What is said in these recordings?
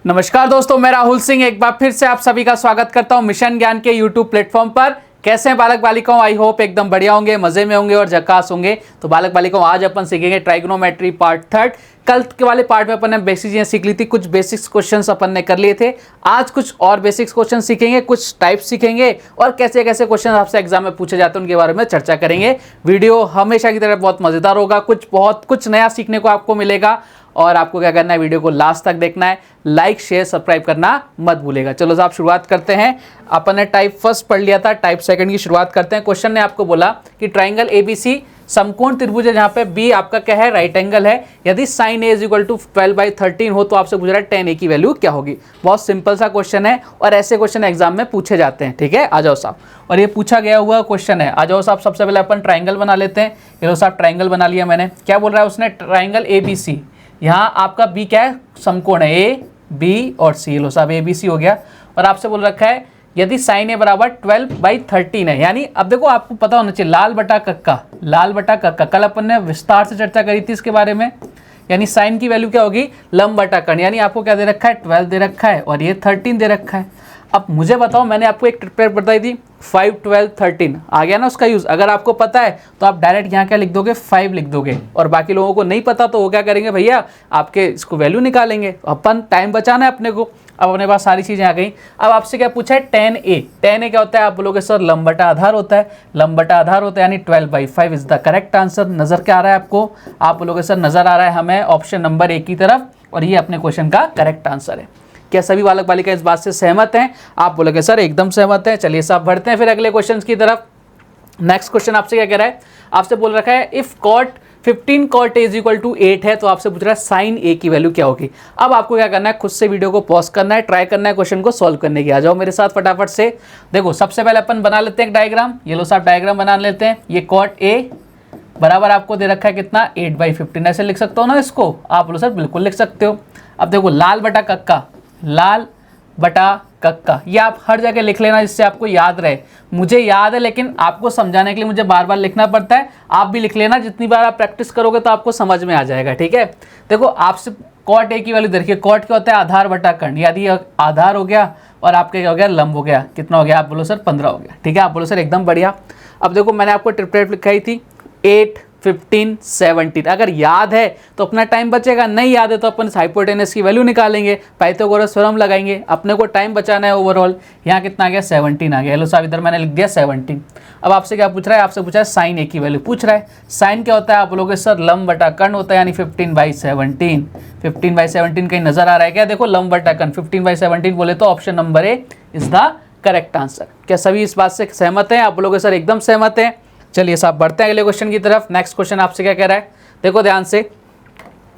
नमस्कार दोस्तों, मैं राहुल सिंह एक बार फिर से आप सभी का स्वागत करता हूं मिशन ज्ञान के यूट्यूब प्लेटफॉर्म पर। कैसे हैं बालक बालिकाओं? आई होप एकदम बढ़िया होंगे, मजे में होंगे और झकास होंगे। तो बालक बालिकाओं, आज अपन सीखेंगे ट्राइगोनोमेट्री पार्ट 3। कल के वाले पार्ट में अपन ने बेसिक चीजें सीख ली थी, कुछ बेसिक्स क्वेश्चंस अपन ने कर लिए थे। आज कुछ और बेसिक्स क्वेश्चन सीखेंगे, कुछ टाइप सीखेंगे और कैसे कैसे क्वेश्चन आपसे एग्जाम में पूछे जाते हैं उनके बारे में चर्चा करेंगे। वीडियो हमेशा की तरह बहुत मजेदार होगा, कुछ नया सीखने को आपको मिलेगा। और आपको क्या करना है, वीडियो को लास्ट तक देखना है, लाइक शेयर सब्सक्राइब करना मत भूलेगा। चलो साहब शुरुआत करते हैं। अपन ने टाइप फर्स्ट पढ़ लिया था, टाइप सेकंड की शुरुआत करते हैं। क्वेश्चन ने आपको बोला कि ट्राइंगल एबीसी समकोण त्रिभुज है जहां पे बी आपका क्या है, राइट एंगल है। यदि sine A is equal to 12/13 हो तो आपसे पूछ रहा है tan a की वैल्यू क्या होगी। बहुत सिंपल सा क्वेश्चन है और ऐसे क्वेश्चन एग्जाम में पूछे जाते हैं। ठीक है, आ जाओ साहब। और ये पूछा गया हुआ क्वेश्चन है। आ जाओ साहब, सबसे पहले अपन ट्राइंगल बना लेते हैं। ये लो साहब, ट्राइंगल बना लिया मैंने। क्या बोल रहा है उसने, ट्राइंगल एबीसी, यहाँ आपका बी क्या है, समकोण है ए बी और सी। लो साहब, ए बी सी हो गया। और आपसे बोल रखा है यदि साइन ए बराबर 12/13 है, यानी अब देखो आपको पता होना चाहिए लाल बटा कक्का। कल अपन ने विस्तार से चर्चा करी थी इसके बारे में। यानी साइन की वैल्यू क्या होगी, लंब बटा कर्ण। यानी आपको क्या दे रखा है, 12 दे रखा है और ये 13 दे रखा है। अब मुझे बताओ, मैंने आपको एक ट्रिक बताई थी 5, 12, 13 आ गया ना उसका यूज। अगर आपको पता है तो आप डायरेक्ट यहाँ क्या लिख दोगे, 5 लिख दोगे। और बाकी लोगों को नहीं पता तो वो क्या करेंगे भैया, आपके इसको वैल्यू निकालेंगे। अपन टाइम बचाना है अपने को। अब अपने पास सारी चीजें आ गई। अब आपसे क्या पूछा है, tan a क्या होता है, आप बोलोगे सर लंब बटा आधार होता है। लंब बटा आधार होता है यानी 12/5 इज द करेक्ट आंसर। नजर क्या आ रहा है आपको, आप बोलोगे सर नजर आ रहा है हमें ऑप्शन नंबर ए की तरफ, और ये अपने क्वेश्चन का करेक्ट आंसर है। क्या सभी बालक बालिका इस बात से सहमत हैं? आप बोलोगे सर एकदम सहमत है। चलिए साहब बढ़ते हैं फिर अगले क्वेश्चन की तरफ। नेक्स्ट क्वेश्चन आपसे क्या कह रहा है, आपसे बोल रखा है if cot 15 cot a is equal to 8 है तो आपसे पूछ रहा है साइन ए की वैल्यू क्या होगी। अब आपको क्या करना है, खुद से वीडियो को पॉज करना है, ट्राई करना है क्वेश्चन को सॉल्व करने की। आ जाओ मेरे साथ फटाफट से। देखो सबसे पहले अपन बना लेते हैं एक डायग्राम। ये लो साहब डायग्राम बना लेते हैं। ये cot a बराबर आपको दे रखा है कितना, 8/15। ऐसे लिख सकते हो ना इसको, आप बोलो सर बिल्कुल लिख सकते हो। अब देखो लाल बटा कक्का, ये आप हर जगह लिख लेना जिससे आपको याद रहे। मुझे याद है लेकिन आपको समझाने के लिए मुझे बार बार लिखना पड़ता है। आप भी लिख लेना, जितनी बार आप प्रैक्टिस करोगे तो आपको समझ में आ जाएगा। ठीक है, देखो आपसे cot a की वैल्यू देखिए, cot क्या होता है, आधार बटा कर्ण। यदि आधार हो गया और आपके क्या हो गया, लंब हो गया, कितना हो गया, आप बोलो सर 15 हो गया। ठीक है, आप बोलो सर एकदम बढ़िया। अब देखो मैंने आपको ट्रिपलेट लिखाई थी 8, 15, 17। अगर याद है तो अपना टाइम बचेगा, नहीं याद है तो अपन हाइपोटेनस की वैल्यू निकालेंगे, पाइथागोरस थ्योरम लगाएंगे। अपने को टाइम बचाना है ओवरऑल। यहाँ कितना आ गया, 17 आ गया। हेलो साहब, इधर मैंने लिख दिया 17। अब आपसे क्या पूछ रहा है, आपसे पूछा है साइन ए की वैल्यू पूछ रहा है। साइन क्या होता है, आप बोलोगे सर लंब बटा कर्ण होता है, यानी 15/17। 15/17 कहीं नजर आ रहा है क्या, देखो लंब बटा कर्ण 15/17 बोले तो option number A is the correct answer. क्या सभी इस बात से सहमत हैं? आप बोलोगे सर एकदम सहमत हैं। चलिए साहब बढ़ते हैं अगले क्वेश्चन की तरफ। नेक्स्ट क्वेश्चन आपसे क्या कह रहा है, देखो ध्यान से।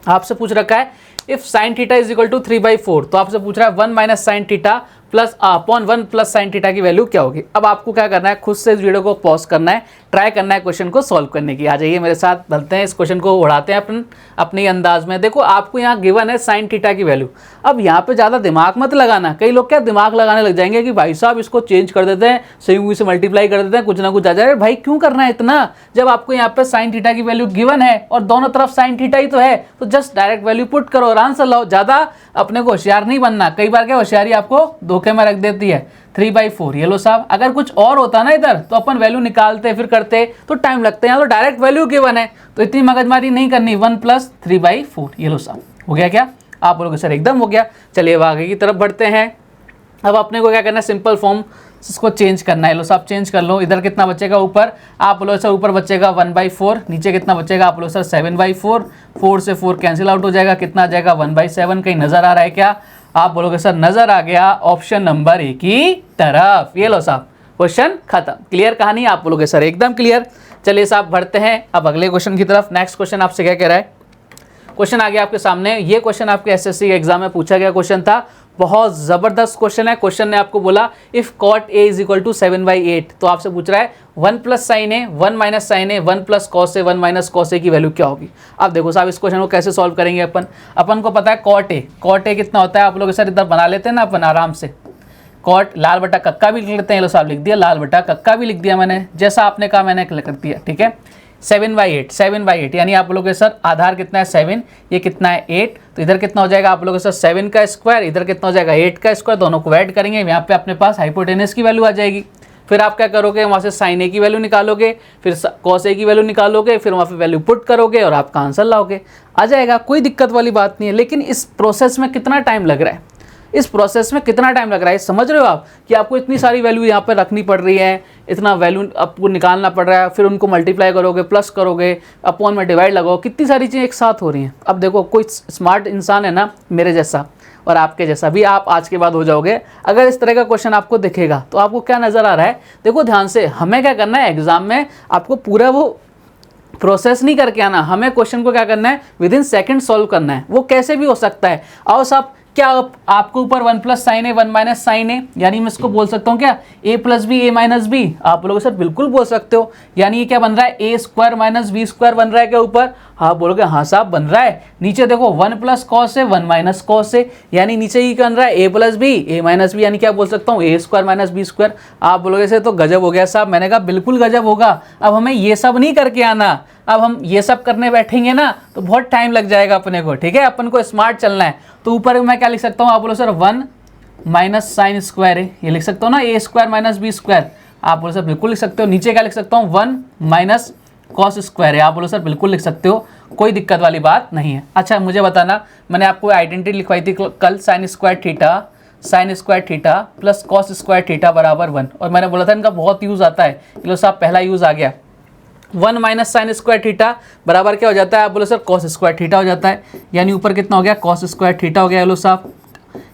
आपसे पूछ रखा है if sine theta is equal to 3/4 तो आपसे पूछ रहा है 1 - sine theta plus upon 1 plus sine theta की वैल्यू क्या होगी। अब आपको क्या करना है, खुद से इस वीडियो को पॉज करना है, ट्राई करना है क्वेश्चन को सॉल्व करने की। आ जाइए मेरे साथ, चलते हैं इस क्वेश्चन को उड़ाते हैं अपन अपने अंदाज में। देखो आपको यहाँ गिवन है साइन थीटा की वैल्यू। अब यहाँ पे ज़्यादा दिमाग मत लगाना। कई लोग क्या दिमाग लगाने लग जाएंगे कि भाई साहब इसको चेंज कर देते हैं, संयुग्म से मल्टीप्लाई कर देते हैं, कुछ ना कुछ आ जाए। भाई क्यों करना है इतना, जब आपको यहाँ पे साइन थीटा की वैल्यू गिवन है और दोनों तरफ साइन थीटा ही तो है, तो जस्ट डायरेक्ट वैल्यू पुट करो और आंसर लाओ। ज़्यादा अपने को होशियार नहीं बनना। कई बार क्या होशियारी आपको धोखे में रख देती है। 3/4 ये लो साहब, अगर कुछ और होता ना इधर तो अपन वैल्यू निकालते फिर करते तो टाइम लगता है। यहाँ तो डायरेक्ट वैल्यू गिवन है तो इतनी मगजमारी नहीं करनी। 1 + 3/4 ये लो साहब हो गया। क्या आप बोलोगे सर एकदम हो गया। चलिए अब आगे की तरफ बढ़ते हैं। अब अपने को क्या करना है, सिंपल फॉर्म इसको चेंज करना है। लो साहब चेंज कर लो। इधर कितना बचेगा ऊपर, आप बोलो सर ऊपर बचेगा 1/4, नीचे कितना बचेगा, आप बोलो सर 7/4। 4 से 4 कैंसिल आउट हो जाएगा, कितना आ जाएगा 1/7। कहीं नजर आ रहा है क्या, आप बोलोगे सर नजर आ गया ऑप्शन नंबर ए की तरफ। ये लो साहब क्वेश्चन खत्म। क्लियर कहानी, आप बोलोगे सर एकदम क्लियर। चलिए साहब बढ़ते हैं अब अगले क्वेश्चन की तरफ। नेक्स्ट क्वेश्चन आपसे क्या कह रहा है, क्वेश्चन आ गया आपके सामने। ये क्वेश्चन आपके एसएससी एग्जाम में पूछा गया क्वेश्चन था, बहुत जबरदस्त क्वेश्चन है। क्वेश्चन ने आपको बोला if cot a is equal to 7/8 तो आपसे पूछ रहा है 1 + sin a 1 - sin a 1 + cos a 1 - cos a की वैल्यू क्या होगी। अब देखो साहब इस क्वेश्चन को कैसे सॉल्व करेंगे अपन को पता है cot a कितना होता है। आप लोग सर इधर बना लेते हैं ना अपन आराम से। cot लाल बटा कक्का भी लिख लेते हैं। लो साहब लिख दिया, लाल बटा कक्का भी लिख दिया मैंने, जैसा आपने कहा मैंने कर दिया। ठीक है, 7/8, 7/8 यानी आप लोग के सर आधार कितना है 7, ये कितना है 8, तो इधर कितना हो जाएगा आप लोग के सर 7 का स्क्वायर, इधर कितना हो जाएगा 8 का स्क्वायर, दोनों को ऐड करेंगे, यहाँ पे अपने पास हाइपोटेनस की वैल्यू आ जाएगी। फिर आप क्या करोगे, वहाँ से साइन ए की वैल्यू निकालोगे, फिर कॉस ए की वैल्यू निकालोगे, फिर वहाँ पे वैल्यू पुट करोगे और आपका आंसर लाओगे, आ जाएगा, कोई दिक्कत वाली बात नहीं है। लेकिन इस प्रोसेस में कितना टाइम लग रहा है, इस प्रोसेस में कितना टाइम लग रहा है, समझ रहे हो आप कि आपको इतनी सारी वैल्यू यहाँ पे रखनी पड़ रही है, इतना वैल्यू आपको निकालना पड़ रहा है, फिर उनको मल्टीप्लाई करोगे, प्लस करोगे, अपॉन में डिवाइड लगाओ, कितनी सारी चीज़ें एक साथ हो रही हैं। अब देखो कोई स्मार्ट इंसान है ना मेरे जैसा और आपके जैसा भी, आप आज के बाद हो जाओगे, अगर इस तरह का क्वेश्चन आपको दिखेगा तो आपको क्या नज़र आ रहा है, देखो ध्यान से, हमें क्या करना है एग्जाम में, आपको पूरा वो प्रोसेस नहीं करके आना, हमें क्वेश्चन को क्या करना है विद इन सेकेंड सॉल्व करना है। वो कैसे भी हो सकता है, आओ साहब, क्या आपको ऊपर 1 plus sine A 1 minus sine A, यानी मैं इसको बोल सकता हूँ क्या a plus B A minus B, आप लोग सर बिल्कुल बोल सकते हो, यानी ये क्या बन रहा है ए स्क्वायर माइनस बी स्क्वायर बन रहा है क्या ऊपर, हाँ बोलोगे हाँ साहब बन रहा है। नीचे देखो 1 प्लस कॉस है 1 माइनस कॉस है, यानी नीचे ही बन रहा है ए plus B A minus B, यानी क्या बोल सकता हूँ ए स्क्वायर माइनस बी स्क्वायर। आप बोलोगे से तो गजब हो गया साहब, मैंने कहा बिल्कुल गजब होगा। अब हमें ये सब नहीं करके आना, अब हम ये सब करने बैठेंगे ना तो बहुत टाइम लग जाएगा अपने को, ठीक है, अपन को स्मार्ट चलना है। तो ऊपर मैं क्या लिख सकता हूँ, आप बोलो सर 1 माइनस साइन स्क्वायर है, ये लिख सकता हूँ ना ए स्क्वायर माइनस बी स्क्वायर, आप बोलो सर बिल्कुल लिख सकते हो। नीचे क्या लिख सकता हूँ 1 माइनस कॉस स्क्वायर है, आप बोलो सर बिल्कुल लिख सकते हो, कोई दिक्कत वाली बात नहीं है। अच्छा मुझे बताना, मैंने आपको आइडेंटिटी लिखवाई थी कल, sine square theta plus cos square theta बराबर 1, और मैंने बोला था इनका बहुत यूज़ आता है, लो साहब पहला यूज़ आ गया, 1 माइनस साइन स्क्वायर थीटा बराबर क्या हो जाता है, आप बोलो सर कॉस स्क्वायर थीटा हो जाता है, यानी ऊपर कितना हो गया कॉस स्क्वायर थीटा हो गया, लो साहब,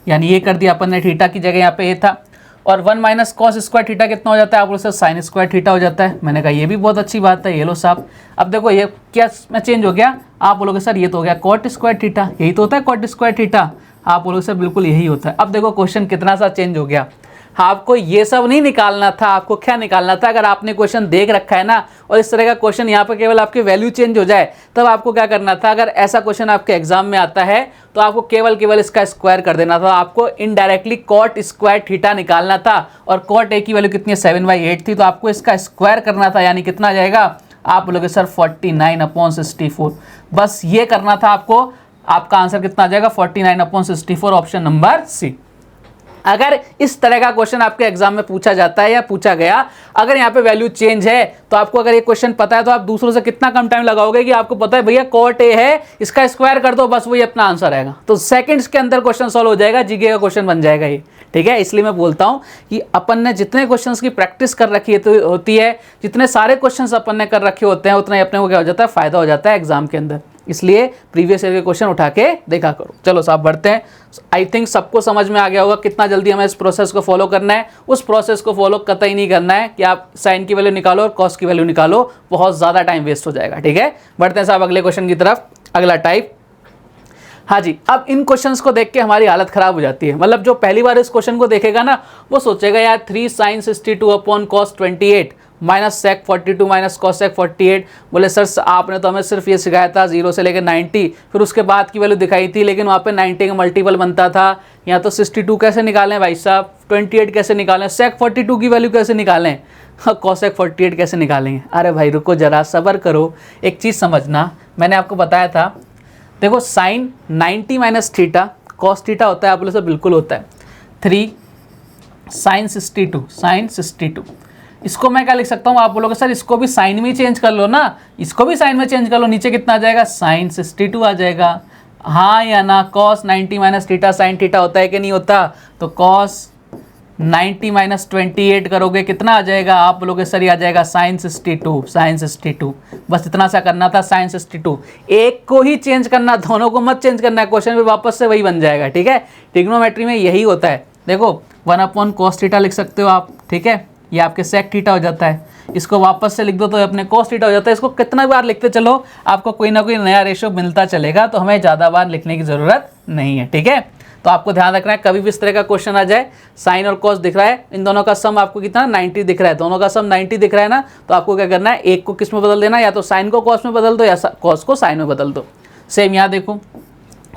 यानी ये कर दिया अपन ने, थीटा की जगह यहाँ पे ये था, और 1 माइनस कॉस स्क्वायर थीटा कितना हो जाता है, आप बोलो सर साइन स्क्वायर थीटा हो जाता है। मैंने कहा ये भी बहुत अच्छी बात है, ये लो साहब। अब देखो ये क्या में चेंज हो गया, आप बोलोगे सर ये तो हो गया कॉट स्क्वायर थीटा, यही तो होता है कॉट स्क्वायर थीटा, आप बोलोगे सर बिल्कुल यही होता है। अब देखो क्वेश्चन कितना सा चेंज हो गया, आपको ये सब नहीं निकालना था, आपको क्या निकालना था, अगर आपने क्वेश्चन देख रखा है ना और इस तरह का क्वेश्चन यहाँ पर केवल आपकी वैल्यू चेंज हो जाए, तब आपको क्या करना था, अगर ऐसा क्वेश्चन आपके एग्जाम में आता है तो आपको केवल इसका स्क्वायर कर देना था, आपको इनडायरेक्टली कॉट स्क्वायर थीटा निकालना था, और कॉट ए की वैल्यू कितनी है 7/8 थी, तो आपको इसका स्क्वायर करना था, यानी कितना आ जाएगा, आप बोलोगे सर 49/64, बस ये करना था आपको, आपका आंसर कितना आ जाएगा 49/64, ऑप्शन नंबर सी। अगर इस तरह का क्वेश्चन आपके एग्जाम में पूछा जाता है या पूछा गया, अगर यहाँ पे वैल्यू चेंज है तो आपको अगर ये क्वेश्चन पता है तो आप दूसरों से कितना कम टाइम लगाओगे कि आपको पता है भैया कॉट ए है, इसका स्क्वायर कर दो, बस वही अपना आंसर आएगा, तो सेकंड्स के अंदर क्वेश्चन सॉल्व हो जाएगा, जीके का क्वेश्चन बन जाएगा ये, ठीक है। इसलिए मैं बोलता हूँ कि अपन ने जितने क्वेश्चंस की प्रैक्टिस कर रखी होती है, जितने सारे क्वेश्चंस अपन ने कर रखे होते हैं, उतना ही अपने को क्या हो जाता है, फायदा हो जाता है एग्जाम के अंदर, इसलिए प्रीवियस ईयर के क्वेश्चन उठा के देखा करो। चलो साहब बढ़ते हैं, आई थिंक सबको समझ में आ गया होगा कितना जल्दी हमें इस प्रोसेस को फॉलो करना है। उस प्रोसेस को फॉलो कतई नहीं करना है कि आप साइन की वैल्यू निकालो और कॉस की वैल्यू निकालो, बहुत ज़्यादा टाइम वेस्ट हो जाएगा, ठीक है। बढ़ते हैं साहब अगले क्वेश्चन की तरफ। अगला टाइप, हाँ जी, अब इन क्वेश्चंस को देख के हमारी हालत खराब हो जाती है, मतलब जो पहली बार इस क्वेश्चन को देखेगा ना वो सोचेगा यार 3 sin 62 upon cos 28 minus sec 42 minus cos sec 48। बोले सर आपने तो हमें सिर्फ ये सिखाया था 0 से लेकर 90, फिर उसके बाद की वैल्यू दिखाई थी, लेकिन वहाँ पे 90 का मल्टीपल बनता था, यहाँ तो 62 कैसे निकालें भाई साहब, 28 कैसे निकालें, sec 42 की वैल्यू कैसे निकालें, cos sec 48 कैसे निकालेंगे। अरे भाई रुको जरा, सब्र करो, एक चीज़ समझना, मैंने आपको बताया था, देखो sine 90 minus theta cos theta होता है, आप बोले सर बिल्कुल होता है, 3 sin 62, इसको मैं क्या लिख सकता हूँ, आप बोलोगे सर इसको भी साइन में चेंज कर लो ना, इसको भी साइन में चेंज कर लो, नीचे कितना आ जाएगा sin 62 आ जाएगा, हाँ या ना। cos 90 minus theta sine theta होता है कि नहीं होता, तो cos 90 माइनस 28 करोगे कितना आ जाएगा, आप बोलोगे सर ये आ जाएगा sin 62, बस इतना सा करना था, sin 62, एक को ही चेंज करना, दोनों को मत चेंज करना है, क्वेश्चन भी वापस से वही बन जाएगा, ठीक है। ट्रिग्नोमेट्री में यही होता है, देखो 1 अपॉन cos थीटा लिख सकते हो आप, ठीक है, ये आपके sec थीटा हो जाता है, इसको वापस से लिख दो तो अपने cos थीटा हो जाता है, इसको कितना बार लिखते चलो आपको कोई ना कोई नया रेशो मिलता चलेगा, तो हमें ज़्यादा बार लिखने की ज़रूरत नहीं है, ठीक है। तो आपको ध्यान रखना है कभी भी इस तरह का क्वेश्चन आ जाए, साइन और कॉस दिख रहा है, इन दोनों का सम आपको कितना 90 दिख रहा है, दोनों का सम 90 दिख रहा है ना, तो आपको क्या करना है, एक को किस में बदल देना, या तो साइन को कॉस में बदल दो या कॉस को साइन में बदल दो। सेम यहाँ देखो,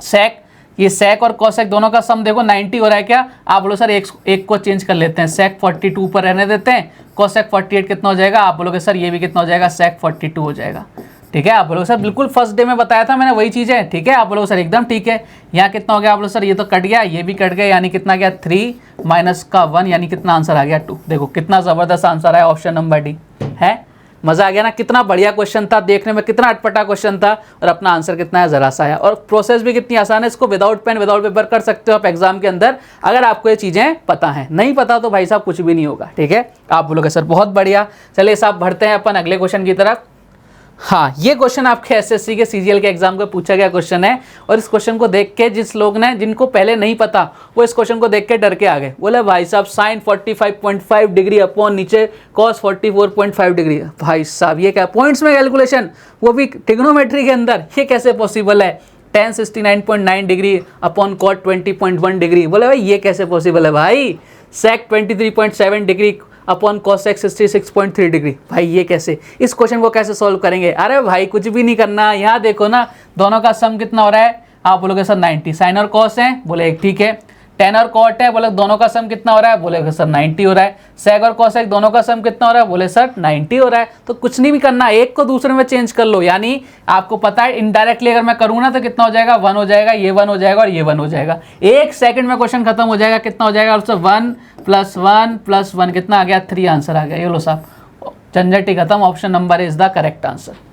सेक ये sec और cosec दोनों का सम देखो 90 हो रहा है क्या, आप बोलो सर एक को चेंज कर लेते हैं, sec 42 पर रहने देते हैं, cosec 48 कितना हो जाएगा, आप बोलोगे सर ये भी कितना हो जाएगा, sec 42 हो जाएगा। ठीक है, आप बोलोगे सर बिल्कुल फर्स्ट डे में बताया था मैंने वही चीज़ है। ठीक है, आप बोलोगे सर एकदम ठीक है। यहाँ कितना हो गया, आप बोलो सर ये तो कट गया, ये भी कट गया, यानी कितना गया 3 माइनस का 1, यानी कितना आंसर आ गया 2। देखो कितना ज़बरदस्त आंसर है, ऑप्शन नंबर डी है। मज़ा आ गया ना, कितना बढ़िया क्वेश्चन था, देखने में कितना अटपटा क्वेश्चन था, और अपना आंसर कितना है ज़रा सा है, और प्रोसेस भी कितनी आसान है। इसको विदाउट पेन विदाउट पेपर कर सकते हो आप एग्जाम के अंदर, अगर आपको ये चीज़ें पता हैं। नहीं पता तो भाई साहब कुछ भी नहीं होगा। ठीक है, आप बोलोगे सर बहुत बढ़िया। चलिए साहब बढ़ते हैं अपन अगले क्वेश्चन की तरफ। हाँ, ये क्वेश्चन आपके एसएससी के सीजीएल के एग्जाम का पूछा गया क्वेश्चन है, और इस क्वेश्चन को देख के जिनको पहले नहीं पता वो इस क्वेश्चन को देख के डर के आ गए, बोले भाई साहब साइन 45.5 डिग्री अपॉन नीचे कॉस 44.5 डिग्री। भाई साहब ये क्या पॉइंट्स में कैलकुलेशन, वो भी ट्रिग्नोमेट्री के अंदर, ये कैसे पॉसिबल है। tan 69.9 degree upon cot 20.1 degree, बोले भाई ये कैसे पॉसिबल है भाई। sec 23.7 degree upon cosec 66.3 degree, भाई ये कैसे, इस क्वेश्चन को कैसे सॉल्व करेंगे। अरे भाई कुछ भी नहीं करना, यहाँ देखो ना दोनों का सम कितना हो रहा है, आप बोलोगे सर 90, साइन और कॉस है, बोले ठीक है, टेन और कॉट है, बोले दोनों का सम कितना हो रहा है, बोले सर 90 हो रहा है, सेक और कॉसेक दोनों का सम कितना हो रहा है, बोले सर 90 हो रहा है। तो कुछ नहीं भी करना, एक को दूसरे में चेंज कर लो, यानी आपको पता है इनडायरेक्टली अगर मैं करूँ ना तो कितना हो जाएगा, 1 हो जाएगा, ये 1 हो जाएगा और ये 1 हो जाएगा। 1 सेकंड में क्वेश्चन खत्म हो जाएगा। कितना हो जाएगा, 1 + 1 + 1 कितना आ गया, 3 आंसर आ गया। ये लो साहब, झंझट ही खत्म, option number is the correct answer.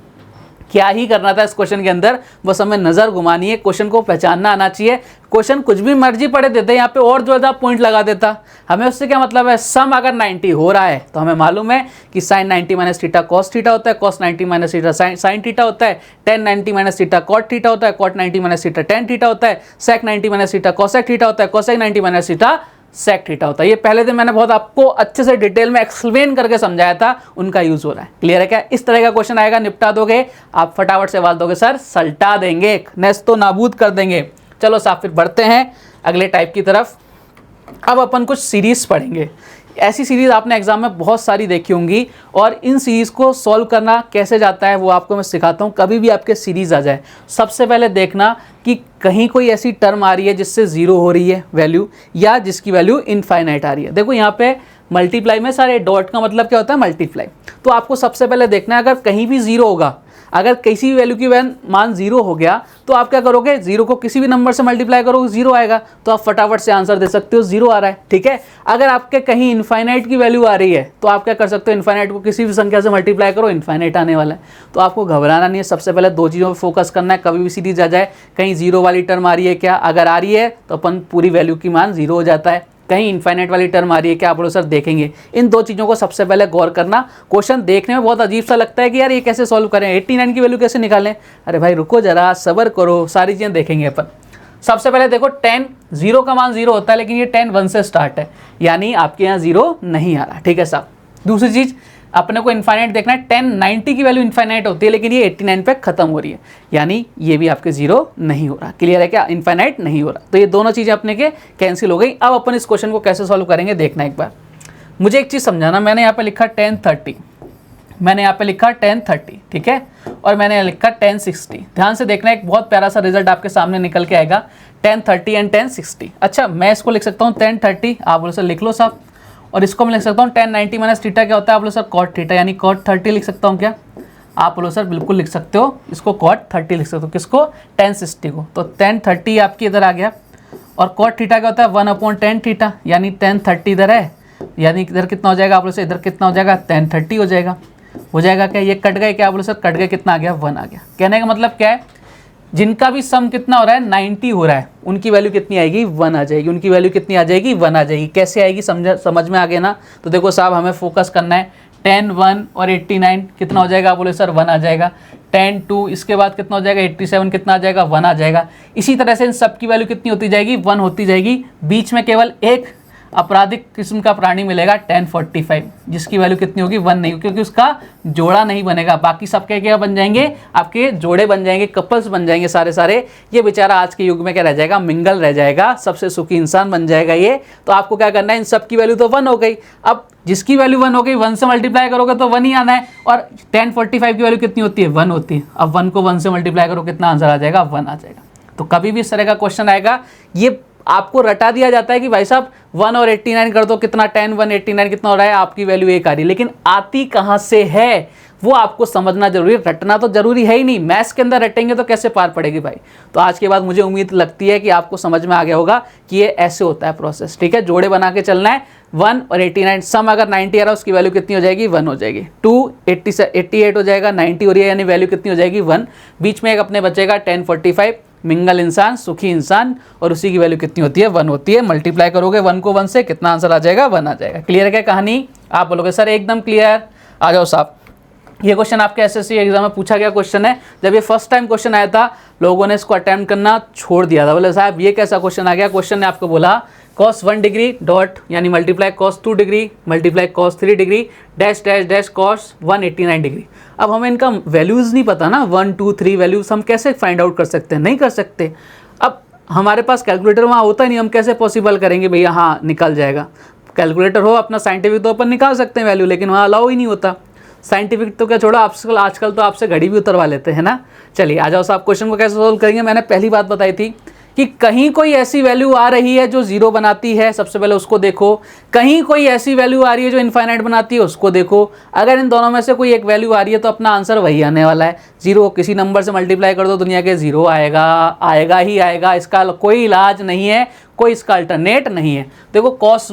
क्या ही करना था इस क्वेश्चन के अंदर, बस हमें नजर घुमानी है, क्वेश्चन को पहचानना आना चाहिए। क्वेश्चन कुछ भी मर्जी पढ़े देते, यहाँ पे और जो ज़्यादा पॉइंट लगा देता, हमें उससे क्या मतलब है। सम अगर 90 हो रहा है तो हमें मालूम है कि साइन 90 - थीटा कॉस थीटा होता है, कॉस 90 - थीटा साइन थीटा होता है, टेन 90 - थीटा कॉट थीटा होता है, कॉट 90 - थीटा टेन थीटा होता है, सेक 90 - थीटा कॉसेक थीटा होता है, कॉसेक 90 - थीटा सेक थीटा होता है। ये पहले दिन मैंने बहुत आपको अच्छे से डिटेल में एक्सप्लेन करके समझाया था, उनका यूज हो रहा है। क्लियर है क्या, इस तरह का क्वेश्चन आएगा, निपटा दोगे आप, फटाफट से सवाल दोगे सर सल्टा देंगे, नेस तो नाबूद कर देंगे। चलो साहब फिर बढ़ते हैं अगले टाइप की तरफ। अब अपन कुछ सीरीज पढ़ेंगे, ऐसी सीरीज आपने एग्जाम में बहुत सारी देखी होंगी, और इन सीरीज को सॉल्व करना कैसे जाता है वो आपको मैं सिखाता हूँ। कभी भी आपके सीरीज आ जाए, सबसे पहले देखना कि कहीं कोई ऐसी टर्म आ रही है जिससे 0 हो रही है वैल्यू, या जिसकी वैल्यू इनफाइनाइट आ रही है। देखो यहाँ पे मल्टीप्लाई में सारे डॉट का मतलब क्या होता है, मल्टीप्लाई। तो आपको सबसे पहले देखना है अगर कहीं भी 0 होगा, अगर किसी भी वैल्यू की मान 0 हो गया तो आप क्या करोगे, 0 को किसी भी नंबर से मल्टीप्लाई करोगे 0 आएगा, तो आप फटाफट से आंसर दे सकते हो 0 आ रहा है। ठीक है, अगर आपके कहीं इनफाइनाइट की वैल्यू आ रही है तो आप क्या कर सकते हो, इनफाइनाइट को किसी भी संख्या से मल्टीप्लाई करो, इनफाइनाइट आने वाला है। तो आपको घबराना नहीं है, सबसे पहले 2 चीज़ों पर फोकस करना है। कभी भी सीरीज आ जाए, कहीं 0 वाली टर्म आ रही है क्या, अगर आ रही है तो अपन पूरी वैल्यू की मान 0 हो जाता है। कहीं इनफाइनाइट वाली टर्म आ रही है क्या, आप लोग सर देखेंगे। इन 2 चीज़ों को सबसे पहले गौर करना। क्वेश्चन देखने में बहुत अजीब सा लगता है कि यार ये कैसे सॉल्व करें, 89 की वैल्यू कैसे निकालें। अरे भाई रुको जरा, सब्र करो, सारी चीज़ें देखेंगे अपन। सबसे पहले देखो 10, 0 का मान 0 होता है, लेकिन ये 10 1 से स्टार्ट है, यानी आपके यहाँ 0 नहीं आ रहा। ठीक है साहब, दूसरी चीज़ अपने को इनफाइनाइट देखना है। 10 90 की वैल्यू इनफाइनाइट होती है, लेकिन ये 89 पे खत्म हो रही है, यानी ये भी आपके 0 नहीं हो रहा। क्लियर है क्या, इनफाइनाइट नहीं हो रहा। तो ये दोनों चीज़ें अपने के कैंसिल हो गई। अब अपन इस क्वेश्चन को कैसे सॉल्व करेंगे देखना एक बार। मुझे एक चीज़ समझाना, मैंने यहाँ पे लिखा 1030, मैंने यहाँ पे लिखा 1030, ठीक है, और मैंने लिखा 1060। ध्यान से देखना, एक बहुत प्यारा सा रिजल्ट आपके सामने निकल के आएगा, 1030 एंड 1060। अच्छा, मैं इसको लिख सकता हूँ 1030, आप बोलो सर लिख लो साहब, और इसको मैं लिख सकता हूँ 10 90 - थीटा क्या होता है, आप बोलो सर कॉट थीटा, यानी कॉट 30 लिख सकता हूँ क्या, आप बोलो सर बिल्कुल लिख सकते हो, इसको कॉट 30 लिख सकते हो। किसको, 1060 को। तो 1030 आपकी इधर आ गया, और कॉट थीटा क्या होता है 1/10 थीटा, यानी 1030 इधर है, यानी इधर कितना हो जाएगा, आप बोलो सर इधर कितना हो जाएगा, 1030 हो जाएगा। हो जाएगा क्या, ये कट गए क्या, आप बोलो सर कट गए, कितना आ गया, 1 आ गया। कहने का मतलब क्या है, जिनका भी सम कितना हो रहा है 90 हो रहा है, उनकी वैल्यू कितनी आएगी, 1 आ जाएगी। उनकी वैल्यू कितनी आ जाएगी, 1 आ जाएगी। कैसे आएगी, समझ में आ गया ना। तो देखो साहब हमें फोकस करना है, 10 1 और 89 कितना हो जाएगा, आप बोले सर 1 आ जाएगा। 10 2, इसके बाद कितना हो जाएगा, 87 कितना आ जाएगा, 1 आ जाएगा। इसी तरह से इन सब की वैल्यू कितनी होती जाएगी, 1 होती जाएगी। बीच में केवल एक आपराधिक किस्म का प्राणी मिलेगा 1045, जिसकी वैल्यू कितनी होगी, 1 नहीं, क्योंकि उसका जोड़ा नहीं बनेगा। बाकी सबके क्या बन जाएंगे, आपके जोड़े बन जाएंगे, कपल्स बन जाएंगे सारे। ये बेचारा आज के युग में क्या रह जाएगा, मिंगल रह जाएगा, सबसे सुखी इंसान बन जाएगा ये। तो आपको क्या करना है, इन सब की वैल्यू तो 1 हो गई। अब जिसकी वैल्यू 1 हो गई, 1 से मल्टीप्लाई करोगे तो 1 ही आना है, और 1045 की वैल्यू कितनी होती है, 1 होती है। अब 1 को 1 से मल्टीप्लाई करो, कितना आंसर आ जाएगा, 1 आ जाएगा। तो कभी भी इस तरह का क्वेश्चन आएगा, ये आपको रटा दिया जाता है कि भाई साहब 1 और 89 कर दो, कितना 10 1 89 कितना हो रहा है, आपकी वैल्यू 1 आ रही है, लेकिन आती कहाँ से है वो आपको समझना जरूरी है। रटना तो जरूरी है ही नहीं, मैथ्स के अंदर रटेंगे तो कैसे पार पड़ेगी भाई। तो आज के बाद मुझे उम्मीद लगती है कि आपको समझ में आ गया होगा कि ये ऐसे होता है प्रोसेस, ठीक है। जोड़े बना के चलना है, 1 और 89, सम अगर 90 आ रहा है उसकी वैल्यू कितनी हो जाएगी, 1 हो जाएगी। 2 88 हो जाएगा, 90 हो रही है यानी वैल्यू कितनी हो जाएगी, 1। बीच में एक अपने बचेगा 1045, मिंगल इंसान, सुखी इंसान, और उसी की वैल्यू कितनी होती है, 1 होती है। मल्टीप्लाई करोगे 1 को 1 से, कितना आंसर आ जाएगा, 1 आ जाएगा। क्लियर है क्या कहानी? आप बोलोगे सर एकदम क्लियर। आ जाओ साहब, ये क्वेश्चन आपके एसएससी एग्जाम में पूछा गया क्वेश्चन है। जब ये फर्स्ट टाइम क्वेश्चन आया था लोगों ने इसको अटेम्प्ट करना छोड़ दिया था, बोले साहब ये कैसा क्वेश्चन आ गया। क्वेश्चन ने आपको बोला cos 1 डिग्री डॉट यानी multiply cos 2 degree multiply cos 3 degree dash dash dash cos 189 degree. अब हमें इनका वैल्यूज़ नहीं पता ना, 1 2 3 वैल्यूज हम कैसे फाइंड आउट कर सकते हैं, नहीं कर सकते। अब हमारे पास कैलकुलेटर वहाँ होता ही नहीं, हम कैसे पॉसिबल करेंगे भैया हाँ निकल जाएगा। कैलकुलेटर हो अपना साइंटिफिक तो अपन निकाल सकते हैं वैल्यू, लेकिन वहाँ अलाउ ही नहीं होता। साइंटिफिक तो क्या छोड़ो, आजकल तो आपसे घड़ी भी उतरवा लेते हैं ना। चलिए आ जाओ साहब, क्वेश्चन को कैसे सोल्व करेंगे। मैंने पहली बात बताई थी कि कहीं कोई ऐसी वैल्यू आ रही है जो जीरो बनाती है, सबसे पहले उसको देखो। कहीं कोई ऐसी वैल्यू आ रही है जो इनफाइनाइट बनाती है, उसको देखो। अगर इन दोनों में से कोई एक वैल्यू आ रही है तो अपना आंसर वही आने वाला है, जीरो। किसी नंबर से मल्टीप्लाई कर दो दुनिया के जीरो आएगा, आएगा ही आएगा, इसका कोई इलाज नहीं है, कोई इसका अल्टरनेट नहीं है। देखो cos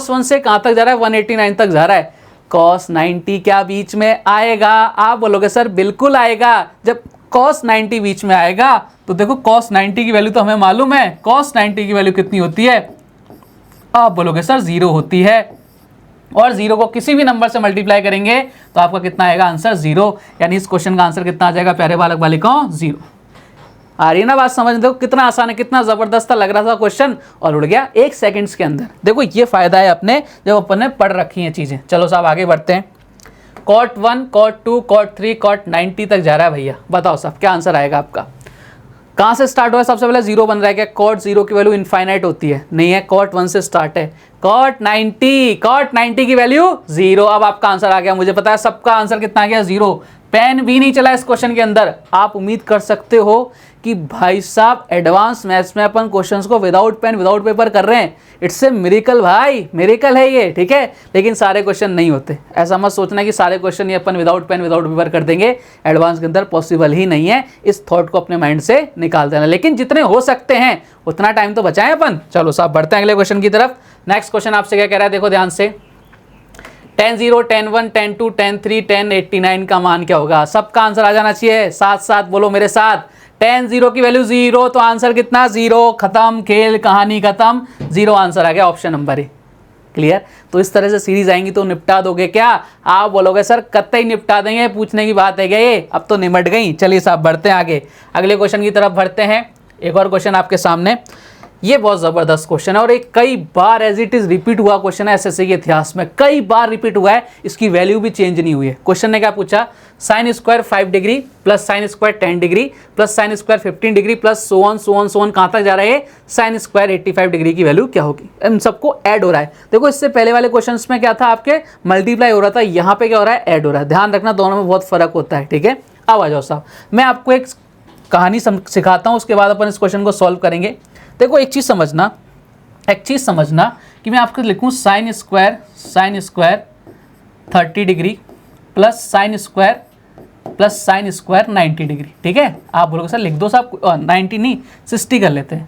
1 से कहाँ तक जा रहा है, 189 तक जा रहा है। cos 90 क्या बीच में आएगा? आप बोलोगे सर बिल्कुल आएगा। जब cos 90 बीच में आएगा तो देखो cos 90 की वैल्यू तो हमें मालूम है, cos 90 की वैल्यू कितनी होती है? आप बोलोगे सर 0 होती है, और 0 को किसी भी नंबर से मल्टीप्लाई करेंगे तो आपका कितना आएगा आंसर, 0। यानी इस क्वेश्चन का आंसर कितना आ जाएगा प्यारे बालक बालिकाओं, 0। आ रही है ना बात समझ? देखो कितना आसान है, कितना जबरदस्त लग रहा था क्वेश्चन और उड़ गया 1 सेकंड्स के अंदर। देखो ये फायदा है अपने जब अपन ने पढ़ रखी हैं चीजें। चलो साहब आगे बढ़ते हैं। cot 1 cot 2 cot 3 cot 90 तक जा रहा है भैया, बताओ साहब क्या आंसर आएगा आपका? कहाँ से स्टार्ट हुआ है? सबसे पहले 0 बन रहा है क्या? cot 0 की वैल्यू इनफाइनाइट होती है, नहीं है, cot 1 से स्टार्ट है। cot 90 की वैल्यू 0। अब आपका आंसर आ गया, मुझे पता है सबका आंसर कितना आ गया, 0। पेन भी नहीं चला इस क्वेश्चन के अंदर। आप उम्मीद कर सकते हो कि भाई साहब एडवांस मैथ्स में अपन क्वेश्चंस को विदाउट पेन विदाउट पेपर कर रहे हैं। इट्स ए मिरेकल भाई, मिरेकल है ये, ठीक है। लेकिन सारे क्वेश्चन नहीं होते, ऐसा मत सोचना कि सारे क्वेश्चन ये अपन विदाउट पेन विदाउट पेपर कर देंगे। एडवांस के अंदर पॉसिबल ही नहीं है, इस थॉट को अपने माइंड से निकाल देना। लेकिन जितने हो सकते हैं उतना टाइम तो बचाएं अपन। चलो साहब बढ़ते हैं अगले क्वेश्चन की तरफ। नेक्स्ट क्वेश्चन आपसे क्या कह रहा है, देखो ध्यान से। 10 0 10 1 10 2 10 3 10 89 का मान क्या होगा? सबका आंसर आ जाना चाहिए, साथ साथ बोलो मेरे साथ। 10 0 की वैल्यू 0, तो आंसर कितना, 0। खत्म, खेल कहानी खत्म, 0 आंसर आ गया, ऑप्शन नंबर ए। क्लियर? तो इस तरह से सीरीज आएंगी तो निपटा दोगे क्या? आप बोलोगे सर कतई निपटा देंगे, पूछने की बात है क्या ये? अब तो निमट गई। चलिए साहब बढ़ते हैं आगे, अगले क्वेश्चन की तरफ बढ़ते हैं। एक और क्वेश्चन आपके सामने, ये बहुत ज़बरदस्त क्वेश्चन है और एक कई बार एज इट इज़ रिपीट हुआ क्वेश्चन है एसएससी के इतिहास में, कई बार रिपीट हुआ है, इसकी वैल्यू भी चेंज नहीं हुई है। क्वेश्चन ने क्या पूछा, sine square 5 degree plus sine square 10 degree plus sine square 15 degree plus so on कहाँ तक जा रहा है, साइन स्क्वायर 85 डिग्री की वैल्यू क्या होगी? इन सबको ऐड हो रहा है। देखो इससे पहले वाले क्वेश्चन में क्या था, आपके मल्टीप्लाई हो रहा था, यहाँ पे क्या हो रहा है, ऐड हो रहा है। ध्यान रखना दोनों में बहुत फर्क होता है, ठीक है। अब आ जाओ साहब, मैं आपको एक कहानी सिखाता हूँ, उसके बाद अपन इस क्वेश्चन को सॉल्व करेंगे। देखो एक चीज़ समझना कि मैं आपको लिखूँ sine square 30 degree plus sine square 90 degree, ठीक है। आप बोलोगे सर लिख दो साहब, 90 नहीं 60 कर लेते हैं।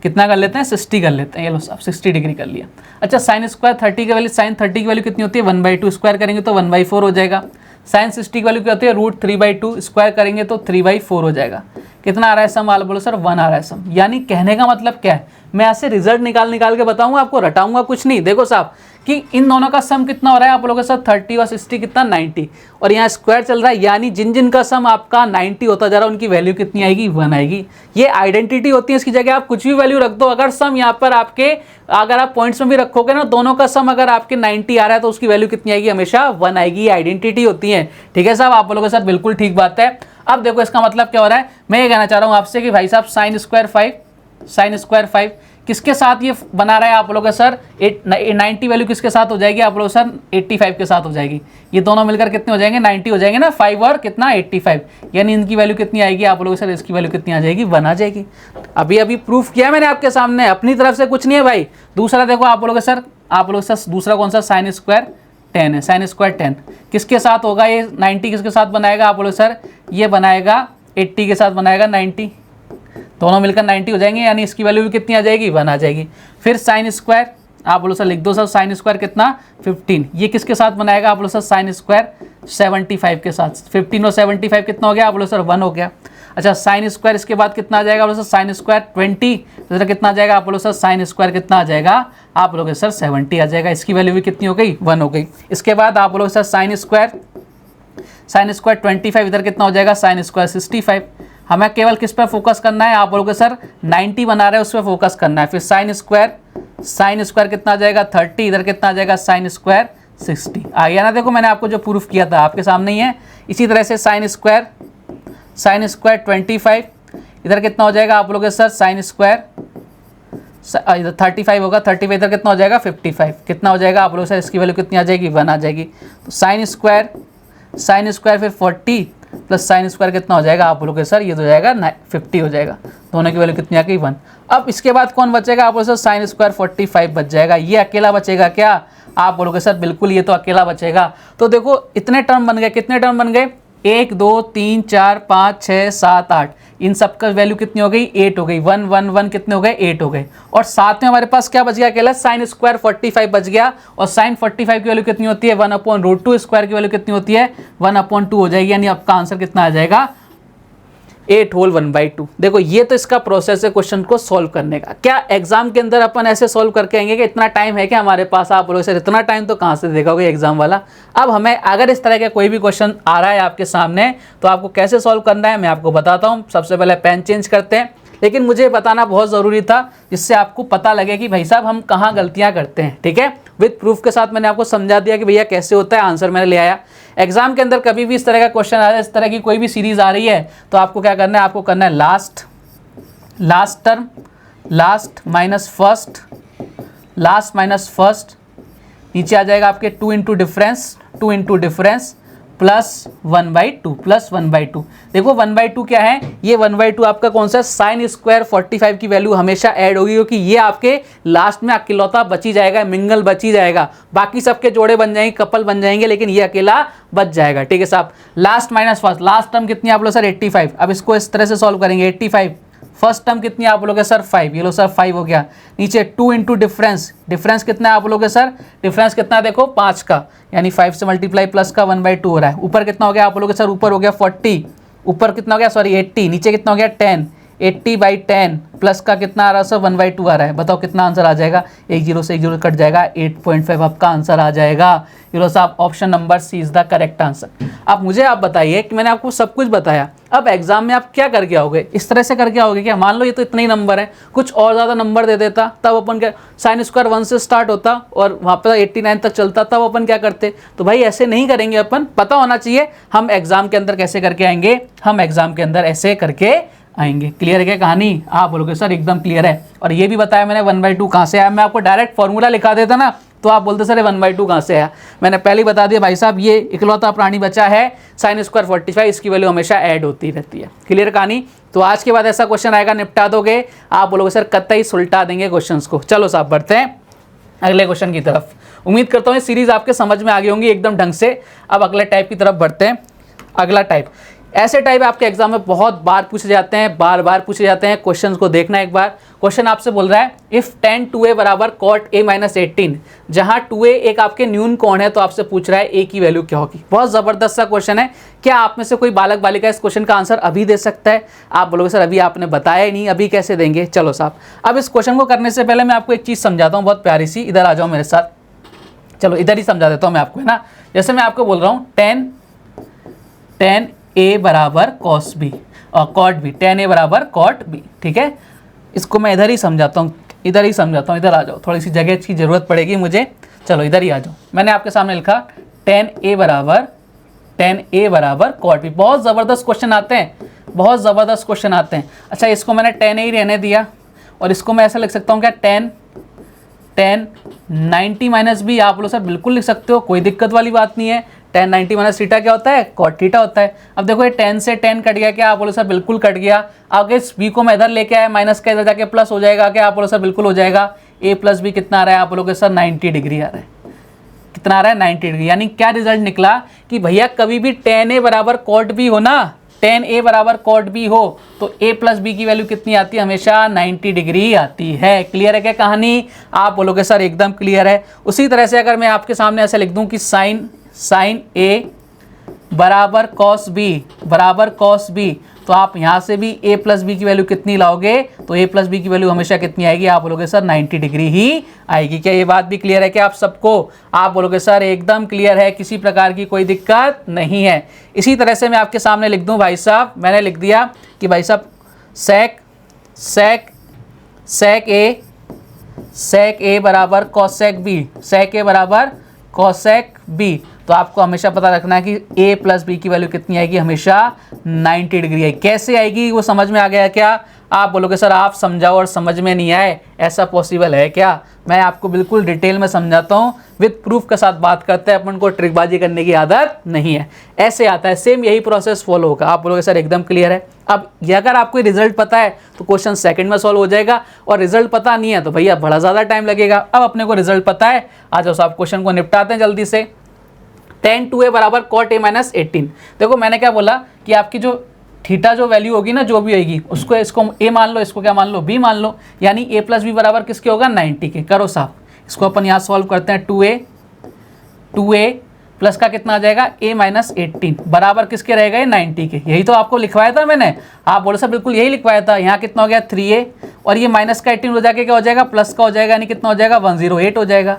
कितना कर लेते हैं, 60 कर लेते हैं। ये लो साहब 60 डिग्री कर लिया। अच्छा साइन स्क्वायर 30 की वैल्यू, साइन 30 की वैल्यू कितनी होती है, 1/2, स्क्वायर करेंगे तो 1/4 हो जाएगा। साइन 60 की वैल्यू क्या होती है, √3/2, स्क्वायर करेंगे तो 3/4 हो जाएगा। कितना आ रहा है सम? आप बोलो सर 1 आ रहा है सम। यानी कहने का मतलब क्या है, मैं ऐसे रिजल्ट निकाल के बताऊंगा आपको, रटाऊंगा कुछ नहीं। देखो साहब कि इन दोनों का सम कितना हो रहा है, आप लोगों के साथ 30 और 60 कितना, 90, और यहाँ स्क्वायर चल रहा है, यानी जिन का सम आपका 90 होता जा रहा है उनकी वैल्यू कितनी आएगी, 1 आएगी। ये आइडेंटिटी होती है, इसकी जगह आप कुछ भी वैल्यू रख दो। अगर सम यहाँ पर आपके, अगर आप पॉइंट्स में भी रखोगे ना, दोनों का सम अगर आपके 90 आ रहा है तो उसकी वैल्यू कितनी आएगी, हमेशा 1 आएगी। ये आइडेंटिटी होती है, ठीक है साहब। आप बोलोगे सर बिल्कुल ठीक बात है। अब देखो इसका मतलब क्या हो रहा है, मैं ये कहना चाह रहा हूँ आपसे कि भाई साहब साइन स्क्वायर 5 किसके साथ ये बना रहा है आप लोगों का सर 90 वैल्यू किसके साथ हो जाएगी आप लोग सर 85 के साथ हो जाएगी। ये दोनों मिलकर कितने हो जाएंगे 90 हो जाएंगे ना, 5 और कितना 85, यानी इनकी वैल्यू कितनी आएगी आप लोगों सर, इसकी वैल्यू कितनी आ जाएगी 1 आ जाएगी। अभी अभी प्रूफ किया मैंने आपके सामने, अपनी तरफ से कुछ नहीं है भाई। दूसरा देखो आप लोग सर दूसरा कौन सा साइन स्क्वायर 10 है, साइन स्क्वायर 10 किसके साथ होगा, ये 90 किसके साथ बनाएगा आप लोग सर, ये बनाएगा 80 के साथ बनाएगा 90, दोनों मिलकर 90 हो जाएंगे, यानी इसकी वैल्यू भी कितनी आ जाएगी 1 आ जाएगी। फिर साइन स्क्वायर आप बोलो सर लिख दो सर, साइन स्क्वायर कितना 15, ये किसके साथ बनाएगा आप बोलो सर साइन स्क्वायर 75 के साथ, 15 और 75 कितना हो गया आप बोलो सर 1 हो गया। अच्छा साइन स्क्वायर इसके बाद कितना आ जाएगा आप बोलो सर साइन स्क्वायर 20, तो कितना आ जाएगा आप बोलो सर साइन स्क्वायर कितना आ जाएगा आप बोलोगे सर 70 आ जाएगा, इसकी वैल्यू भी कितनी हो गई 1 हो गई। इसके बाद आप बोलोगे सर साइन स्क्वायर 25 इधर कितना हो जाएगा साइन स्क्वायर 65। हमें केवल किस पर फोकस करना है आप बोलोगे सर 90 बना रहे हैं उस पर फोकस करना है। फिर साइन स्क्वायर कितना आ जाएगा 30, इधर कितना आ जाएगा साइन स्क्वायर 60 आ गया ना। देखो मैंने आपको जो प्रूफ किया था आपके सामने ही है। इसी तरह से साइन स्क्वायर 25 इधर कितना हो जाएगा आप लोग सर साइन स्क्वायर इधर 35 होगा, 35 इधर कितना हो जाएगा 55, कितना हो जाएगा आप लोग सर इसकी वैल्यू कितनी आ जाएगी 1 आ जाएगी। तो साइन स्क्वायर फिर 40 प्लस साइन स्क्वायर कितना हो जाएगा आप बोलोगे सर ये तो हो जाएगा 50 हो जाएगा, दोनों की वैल्यू कितनी आ गई 1। अब इसके बाद कौन बचेगा आप बोलोगे सर साइन स्क्वायर 45 बच जाएगा, ये अकेला बचेगा क्या आप बोलोगे सर बिल्कुल ये तो अकेला बचेगा। तो देखो इतने टर्म बन गए, कितने टर्म बन गए 1 2 3 4 5 6 7 8, इन सब का वैल्यू कितनी हो गई 8 हो गई, 1 1 1 कितने हो गए 8 हो गए। और साथ में हमारे पास क्या बच गया अकेला साइन स्क्वायर 45 बच गया, और साइन 45 की वैल्यू कितनी होती है 1/√2, स्क्वायर की वैल्यू कितनी होती है 1/2 हो जाएगी, यानी आपका आंसर कितना आ जाएगा 8 होल 1/2। देखो ये तो इसका प्रोसेस है क्वेश्चन को सॉल्व करने का। क्या एग्जाम के अंदर अपन ऐसे सॉल्व करके आएंगे कि इतना टाइम है क्या हमारे पास, आप बोलोगे सर इतना टाइम तो कहाँ से देगा एग्जाम वाला। अब हमें अगर इस तरह का कोई भी क्वेश्चन आ रहा है आपके सामने तो आपको कैसे सॉल्व करना है मैं आपको बताता हूँ। सबसे पहले पेन चेंज करते हैं, लेकिन मुझे बताना बहुत ज़रूरी था जिससे आपको पता लगे कि भाई साहब हम कहाँ गलतियाँ करते हैं। ठीक है, विद प्रूफ के साथ मैंने आपको समझा दिया कि भैया कैसे होता है, आंसर मैंने ले आया। एग्जाम के अंदर कभी भी इस तरह का क्वेश्चन आ जाए, इस तरह की कोई भी सीरीज आ रही है तो आपको क्या करना है, आपको करना है last term last minus first, नीचे आ जाएगा आपके 2 इंटू डिफरेंस प्लस 1/2। देखो 1/2 क्या है, ये 1/2 आपका कौन सा साइन स्क्वायर 45 की वैल्यू हमेशा ऐड होगी, क्योंकि ये आपके लास्ट में अकेलौता बची जाएगा, मिंगल बची जाएगा, बाकी सबके जोड़े बन जाएंगे, कपल बन जाएंगे, लेकिन ये अकेला बच जाएगा। ठीक है साहब, last minus first, last term कितनी आप लोग सर 85। अब इसको इस तरह से सॉल्व करेंगे 85, फर्स्ट टर्म कितनी आप लोग सर 5, ये लो सर 5 हो गया। नीचे 2 इंटू डिफरेंस कितना है आप लोग सर, डिफरेंस कितना देखो 5 का, यानी 5 से मल्टीप्लाई प्लस का 1/2 हो रहा है। ऊपर कितना हो गया आप लोग सर, ऊपर हो गया 40, ऊपर कितना हो गया सॉरी 80, नीचे कितना हो गया 10, 80/10 प्लस का कितना आ रहा है सर 1/2 आ रहा है। बताओ कितना आंसर आ जाएगा, 1 0 से 1 0 कट जाएगा, 8.5 आपका आंसर आ जाएगा। ये लो साहब option number C is the correct answer. अब मुझे आप बताइए कि मैंने आपको सब कुछ बताया, अब एग्जाम में आप क्या करके आओगे, इस तरह से करके आओगे क्या, मान लो ये तो इतने ही नंबर है, कुछ और ज़्यादा नंबर दे देता तब अपन क्या, साइन स्क्वायर 1 से स्टार्ट होता और वहाँ पर 89 तक चलता, तब अपन क्या करते। तो भाई ऐसे नहीं करेंगे अपन, पता होना चाहिए हम एग्जाम के अंदर कैसे करके आएंगे, हम एग्जाम के अंदर ऐसे करके आएंगे। क्लियर है क्या कहानी, आप बोलोगे सर एकदम क्लियर है। और ये भी बताया मैंने 1/2 कहाँ से आया, मैं आपको डायरेक्ट फॉर्मूला लिखा देता ना तो आप बोलते सर 1/2 कहाँ से आया। मैंने पहले ही बता दिया भाई साहब, ये इकलौता प्राणी बचा है साइन स्क्वायर 45, इसकी वैल्यू हमेशा ऐड होती रहती है। क्लियर कहानी। तो आज के बाद ऐसा क्वेश्चन आएगा निपटा दोगे, आप बोलोगे सर कतई सुलटा देंगे क्वेश्चन को। चलो साहब बढ़ते हैं अगले क्वेश्चन की तरफ। उम्मीद करता हूँ ये सीरीज आपके समझ में आ गई होंगी एकदम ढंग से। अब अगले टाइप की तरफ बढ़ते हैं। अगला टाइप, ऐसे टाइप आपके एग्जाम में बहुत बार पूछे जाते हैं, बार पूछे जाते हैं। क्वेश्चन को देखना एक बार। क्वेश्चन आपसे बोल रहा है इफ tan 2a बराबर cot a - 18, जहां 2a एक आपके न्यून कोण है, तो आपसे पूछ रहा है a की वैल्यू क्या होगी। बहुत जबरदस्त सा क्वेश्चन है। क्या आप में से कोई बालक बालिका इस क्वेश्चन का आंसर अभी दे सकता है? आप बोलोगे सर अभी आपने बताया ही नहीं, अभी कैसे देंगे। चलो साहब, अब इस क्वेश्चन को करने से पहले मैं आपको एक चीज़ समझाता हूँ बहुत प्यारी सी। इधर आ जाओ मेरे साथ, चलो इधर ही समझा देता हूँ मैं आपको, है ना। जैसे मैं आपको बोल रहा हूँ tan a बराबर cos b और cot b, tan a बराबर cot b। ठीक है, इसको मैं इधर ही समझाता हूँ, इधर आ जाओ, थोड़ी सी जगह की ज़रूरत पड़ेगी मुझे। चलो इधर ही आ जाओ। मैंने आपके सामने लिखा tan a बराबर cot b। बहुत ज़बरदस्त क्वेश्चन आते हैं, बहुत ज़बरदस्त क्वेश्चन आते हैं। अच्छा, इसको मैंने tan a ही रहने दिया और इसको मैं ऐसा लिख सकता हूँ क्या, tan 90 माइनस बी। आप लोग सर बिल्कुल लिख सकते हो, कोई दिक्कत वाली बात नहीं है। tan 90 माइनस थीटा क्या होता है, cot थीटा होता है। अब देखो ये tan से tan कट गया क्या, आप बोलो सर बिल्कुल कट गया। आगे इस b को मैं इधर लेके आया, माइनस का इधर जाके प्लस हो जाएगा क्या, आप बोलो सर बिल्कुल हो जाएगा। a प्लस बी कितना आ रहा है, आप बोलोगे सर 90 डिग्री आ रहा है। कितना आ रहा है, 90 डिग्री। यानी क्या रिजल्ट निकला कि भैया कभी भी tan a बराबर cot b हो ना, tan a बराबर cot b हो तो a प्लस बी की वैल्यू कितनी आती है, हमेशा 90 डिग्री आती है। क्लियर है क्या कहानी, आप बोलोगे सर एकदम क्लियर है। उसी तरह से अगर मैं आपके सामने ऐसे लिख दूं कि साइन a बराबर cos b, तो आप यहाँ से भी a प्लस बी की वैल्यू कितनी लाओगे, तो a प्लस बी की वैल्यू हमेशा कितनी आएगी, आप बोलोगे सर 90 डिग्री ही आएगी। क्या ये बात भी क्लियर है क्या आप सबको, आप बोलोगे सर एकदम क्लियर है, किसी प्रकार की कोई दिक्कत नहीं है। इसी तरह से मैं आपके सामने लिख दूं भाई साहब, मैंने लिख दिया कि भाई साहब sec a बराबर cosec b, sec a बराबर cosec b। तो आपको हमेशा पता रखना है कि a प्लस बी की वैल्यू कितनी आएगी, हमेशा 90 डिग्री आएगी। कैसे आएगी वो समझ में आ गया क्या, आप बोलोगे सर आप समझाओ और समझ में नहीं आए, ऐसा पॉसिबल है क्या। मैं आपको बिल्कुल डिटेल में समझाता हूँ, विद प्रूफ के साथ बात करते हैं, अपन को ट्रिकबाजी करने की आदत नहीं है। ऐसे आता है, सेम यही प्रोसेस फॉलो होगा। आप बोलोगे सर एकदम क्लियर है। अब ये अगर आपको रिजल्ट पता है तो क्वेश्चन सेकंड में सॉल्व हो जाएगा, और रिजल्ट पता नहीं है तो भैया बड़ा ज़्यादा टाइम लगेगा। अब अपने को रिजल्ट पता है, आ जाओ साहब क्वेश्चन को निपटाते हैं जल्दी से। tan 2a बराबर cot a माइनस 18। देखो मैंने क्या बोला कि आपकी जो थीटा जो वैल्यू होगी ना, जो भी होगी उसको, इसको a मान लो, इसको क्या मान लो, b मान लो। यानी a प्लस बी बराबर किसके होगा, 90 के। करो साहब, इसको अपन यहाँ सॉल्व करते हैं। 2a प्लस का कितना आ जाएगा, a माइनस 18 बराबर किसके रहेगा, 90 के। यही तो आपको लिखवाया था मैंने, आप बोलो सर बिल्कुल यही लिखवाया था। यहाँ कितना हो गया 3a, और ये माइनस का 18 हो जाके क्या हो जाएगा, प्लस का हो जाएगा, यानी कितना हो जाएगा 108 हो जाएगा।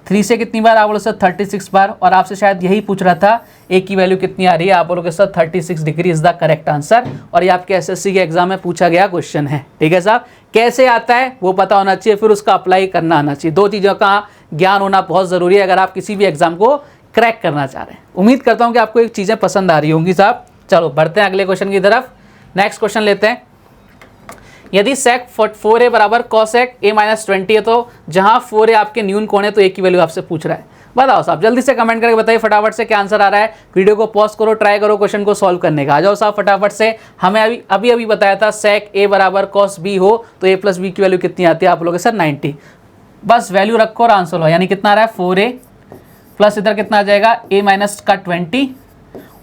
3 से कितनी बार, आप बोलो सर 36 बार। और आपसे शायद यही पूछ रहा था a की वैल्यू कितनी आ रही है, आप बोलोगे sir 36 degree is the correct answer. और ये आपके एसएससी के एग्जाम में पूछा गया क्वेश्चन है, ठीक है साहब। कैसे आता है वो पता होना चाहिए, फिर उसका अप्लाई करना आना चाहिए। दो चीज़ों का ज्ञान होना बहुत ज़रूरी है अगर आप किसी भी एग्जाम को क्रैक करना चाह रहे हैं। उम्मीद करता हूँ कि आपको एक चीज़ें पसंद आ रही होंगी साहब। चलो बढ़ते हैं अगले क्वेश्चन की तरफ। नेक्स्ट क्वेश्चन लेते हैं। यदि sec 4a बराबर cosec a माइनस 20 है, तो जहां 4a आपके न्यून कोण है तो a की वैल्यू आपसे पूछ रहा है। बताओ साहब, जल्दी से कमेंट करके बताइए फटाफट से क्या आंसर आ रहा है। वीडियो को पॉज करो, ट्राई करो क्वेश्चन को सॉल्व करने का। आ जाओ साहब फटाफट से। हमें अभी बताया था sec a बराबर cos b हो तो a प्लस बी की वैल्यू कितनी आती है, आप लोग सर 90। बस वैल्यू रखो और आंसर हो, यानी कितना आ रहा है 4a प्लस इधर कितना आ जाएगा a माइनस का 20,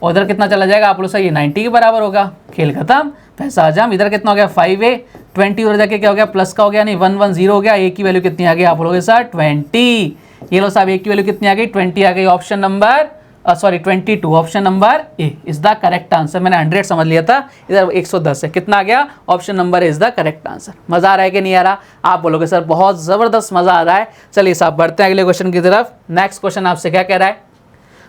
और इधर कितना चला जाएगा, आप लोग सर ये 90 के बराबर होगा। खेल खत्म, पैसा हजम। इधर कितना हो गया 5a, 20 उधर जाके क्या हो गया प्लस का हो गया, यानी 110 हो गया। a की वैल्यू कितनी आ गई, आप बोलोगे सर 20। ये लो साहब a की वैल्यू कितनी आ गई, 20 आ गई। Option number 22, option number A is the correct answer. मैंने 100 समझ लिया था, इधर 110 है, कितना आ गया, option number is the correct answer. मजा आ रहा है कि नहीं आ रहा, आप बोलोगे सर बहुत जबरदस्त मजा आ रहा है। चलिए साहब बढ़ते हैं अगले क्वेश्चन की तरफ। नेक्स्ट क्वेश्चन आपसे क्या कह रहा है,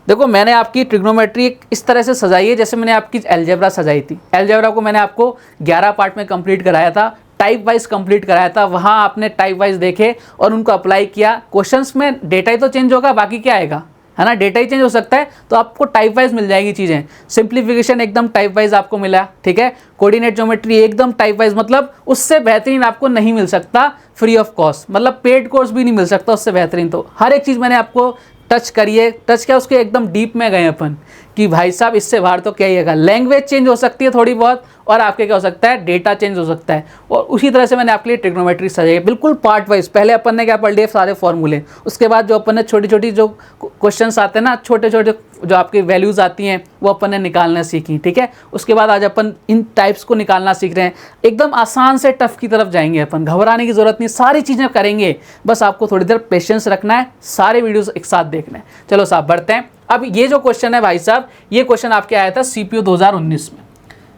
देखो मैंने आपकी ट्रिग्नोमेट्री इस तरह से सजाई है जैसे मैंने आपकी अलजेब्रा सजाई थी। अलजेब्रा को मैंने आपको 11 पार्ट में कंप्लीट कराया था, टाइप वाइज कंप्लीट कराया था। वहाँ आपने टाइप वाइज देखे और उनको अप्लाई किया। क्वेश्चंस में डेटा ही तो चेंज होगा, बाकी क्या आएगा, है ना, डेटा ही चेंज हो सकता है। तो आपको टाइप वाइज मिल जाएगी चीज़ें। सिंप्लीफिकेशन एकदम टाइप वाइज आपको मिला, ठीक है। कोऑर्डिनेट ज्योमेट्री एकदम टाइप वाइज, मतलब उससे बेहतरीन आपको नहीं मिल सकता फ्री ऑफ कॉस्ट, मतलब पेड कोर्स भी नहीं मिल सकता उससे बेहतरीन। तो हर एक चीज़ मैंने आपको टच करिए, टच क्या उसके एकदम डीप में गए अपन कि भाई साहब इससे बाहर तो क्या ही है। लैंग्वेज चेंज हो सकती है थोड़ी बहुत, और आपके क्या हो सकता है, डेटा चेंज हो सकता है। और उसी तरह से मैंने आपके लिए ट्रिग्नोमेट्री सजाई बिल्कुल पार्ट वाइज। पहले अपन ने क्या पढ़ लिए, सारे फॉर्मूले। उसके बाद जो अपन ने छोटी छोटी जो क्वेश्चंस आते हैं ना, छोटे छोटे जो आपकी वैल्यूज़ आती हैं वो अपन ने निकालना सीखी, ठीक है। उसके बाद आज अपन इन टाइप्स को निकालना सीख रहे हैं। एकदम आसान से टफ की तरफ जाएंगे अपन, घबराने की ज़रूरत नहीं, सारी चीज़ें करेंगे। बस आपको थोड़ी देर पेशेंस रखना है, सारे वीडियोज़ एक साथ देखना है। चलो साहब बढ़ते हैं। अब ये जो क्वेश्चन है भाई साहब, ये क्वेश्चन आपके आया था CPO 2019 में,